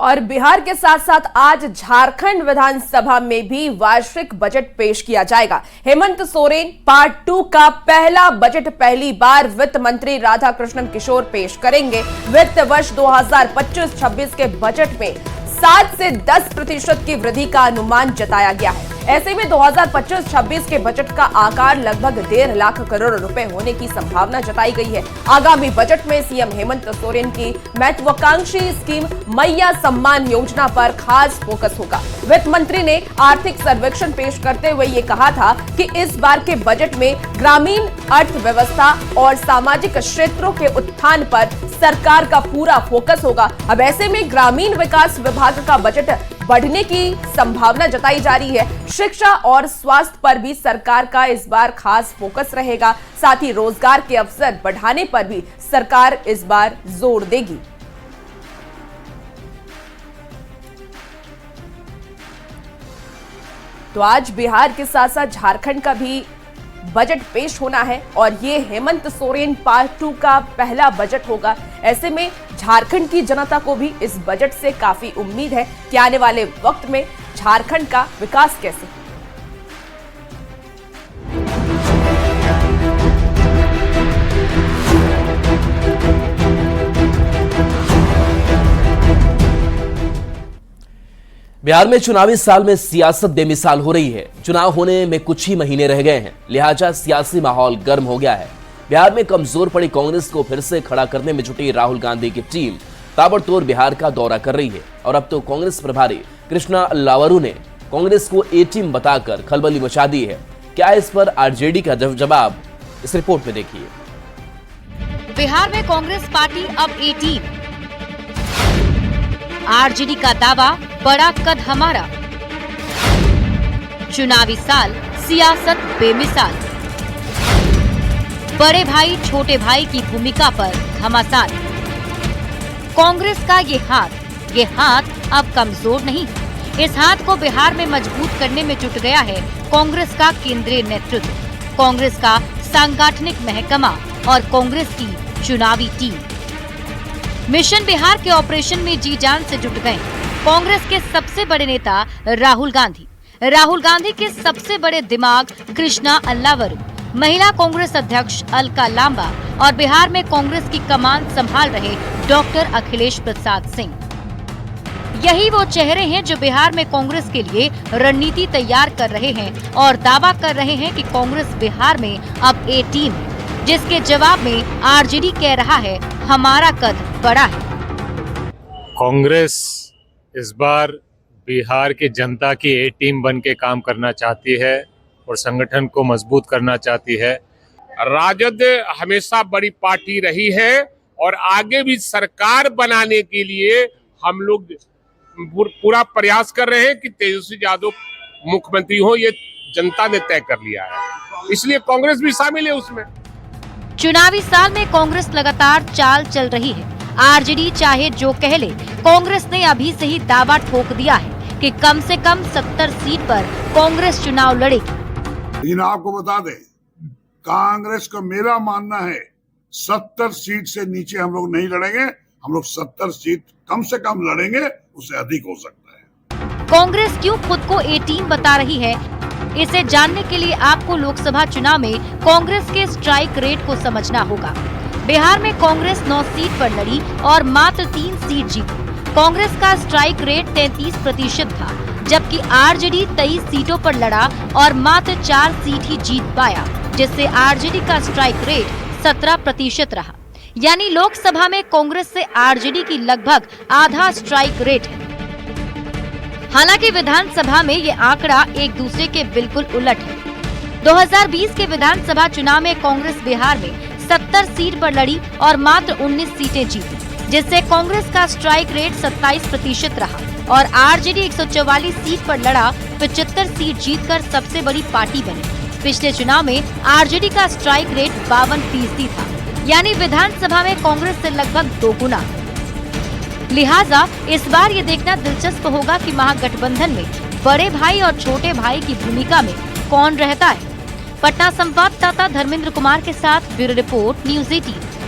और बिहार के साथ साथ आज झारखंड विधानसभा में भी वार्षिक बजट पेश किया जाएगा। हेमंत सोरेन पार्ट 2 का पहला बजट पहली बार वित्त मंत्री राधाकृष्णन किशोर पेश करेंगे। वित्त वर्ष 2025-26 के बजट में 7 से 10% की वृद्धि का अनुमान जताया गया है। ऐसे में 2025-26 के बजट का आकार लगभग 1.5 लाख करोड़ रुपए होने की संभावना जताई गई है। आगामी बजट में सीएम हेमंत सोरेन की महत्वाकांक्षी स्कीम मैया सम्मान योजना पर खास फोकस होगा। वित्त मंत्री ने आर्थिक सर्वेक्षण पेश करते हुए ये कहा था कि इस बार के बजट में ग्रामीण अर्थव्यवस्था और सामाजिक क्षेत्रों के उत्थान पर सरकार का पूरा फोकस होगा। अब ऐसे में ग्रामीण विकास विभाग का बजट बढ़ने की संभावना जताई जा रही है। शिक्षा और स्वास्थ्य पर भी सरकार का इस बार खास फोकस रहेगा। साथ ही रोजगार के अवसर बढ़ाने पर भी सरकार इस बार जोर देगी। तो आज बिहार के साथ साथ झारखंड का भी बजट पेश होना है और ये हेमंत सोरेन पार्ट 2 का पहला बजट होगा। ऐसे में झारखंड की जनता को भी इस बजट से काफी उम्मीद है कि आने वाले वक्त में झारखंड का विकास कैसे हो। बिहार में चुनावी साल में सियासत बेमिसाल हो रही है। चुनाव होने में कुछ ही महीने रह गए हैं, लिहाजा सियासी माहौल गर्म हो गया है। बिहार में कमजोर पड़ी कांग्रेस को फिर से खड़ा करने में जुटी राहुल गांधी की टीम ताबड़तोड़ बिहार का दौरा कर रही है और अब तो कांग्रेस प्रभारी कृष्णा अल्लावरू ने कांग्रेस को ए टीम बताकर खलबली मचा दी है। क्या इस पर आरजेडी का जवाब, इस रिपोर्ट में देखिए। बिहार में कांग्रेस पार्टी अब ए टीम, आरजेडी का दावा बड़ा कद हमारा, चुनावी साल सियासत बेमिसाल, बड़े भाई छोटे भाई की भूमिका पर घमासान। कांग्रेस का ये हाथ अब कमजोर नहीं। इस हाथ को बिहार में मजबूत करने में जुट गया है कांग्रेस का केंद्रीय नेतृत्व, कांग्रेस का सांगठनिक महकमा और कांग्रेस की चुनावी टीम। मिशन बिहार के ऑपरेशन में जी जान से जुट गए कांग्रेस के सबसे बड़े नेता राहुल गांधी के सबसे बड़े दिमाग कृष्णा अल्लावरू, महिला कांग्रेस अध्यक्ष अलका लांबा और बिहार में कांग्रेस की कमान संभाल रहे डॉक्टर अखिलेश प्रसाद सिंह। यही वो चेहरे हैं जो बिहार में कांग्रेस के लिए रणनीति तैयार कर रहे हैं और दावा कर रहे हैं कि कांग्रेस बिहार में अब ए टीम है, जिसके जवाब में आरजेडी कह रहा है हमारा कद बड़ा है। कांग्रेस इस बार बिहार की जनता की ए टीम बन के काम करना चाहती है और संगठन को मजबूत करना चाहती है। राजद हमेशा बड़ी पार्टी रही है और आगे भी सरकार बनाने के लिए हम लोग पूरा प्रयास कर रहे हैं कि तेजस्वी यादव मुख्यमंत्री हो, ये जनता ने तय कर लिया है, इसलिए कांग्रेस भी शामिल है उसमें। चुनावी साल में कांग्रेस लगातार चाल चल रही है। आरजेडी चाहे जो कह ले, कांग्रेस ने अभी से ही दावा ठोक दिया है कि कम से कम 70 सीट पर कांग्रेस चुनाव लड़ेगी। लेकिन आपको बता दें, कांग्रेस का मेरा मानना है 70 सीट से नीचे हम लोग नहीं लड़ेंगे। हम लोग 70 सीट कम से कम लड़ेंगे, उससे अधिक हो सकता है। कांग्रेस क्यों खुद को ए टीम बता रही है, इसे जानने के लिए आपको लोकसभा चुनाव में कांग्रेस के स्ट्राइक रेट को समझना होगा। बिहार में कांग्रेस 9 सीट पर लड़ी और मात्र 3 सीट जीती। कांग्रेस का स्ट्राइक रेट 33% था, जबकि आरजेडी 23 सीटों पर लड़ा और मात्र 4 सीट ही जीत पाया, जिससे आरजेडी का स्ट्राइक रेट 17% रहा। यानी लोकसभा में कांग्रेस से आरजेडी की लगभग आधा स्ट्राइक रेट है। हालांकि विधानसभा में ये आंकड़ा एक दूसरे के बिल्कुल उलट है। 2020 के विधानसभा चुनाव में कांग्रेस बिहार में 70 सीट पर लड़ी और मात्र 19 सीटें जीती, जिससे कांग्रेस का स्ट्राइक रेट 27% रहा और आरजेडी 144 सीट पर लड़ा, 75 सीट जीतकर सबसे बड़ी पार्टी बनी। पिछले चुनाव में आरजेडी का स्ट्राइक रेट 52% था, यानी विधानसभा में कांग्रेस से लगभग 2 गुना। लिहाजा इस बार ये देखना दिलचस्प होगा कि महागठबंधन में बड़े भाई और छोटे भाई की भूमिका में कौन रहता है। पटना संवाददाता धर्मेंद्र कुमार के साथ ब्यूरो रिपोर्ट, न्यूज़ 18।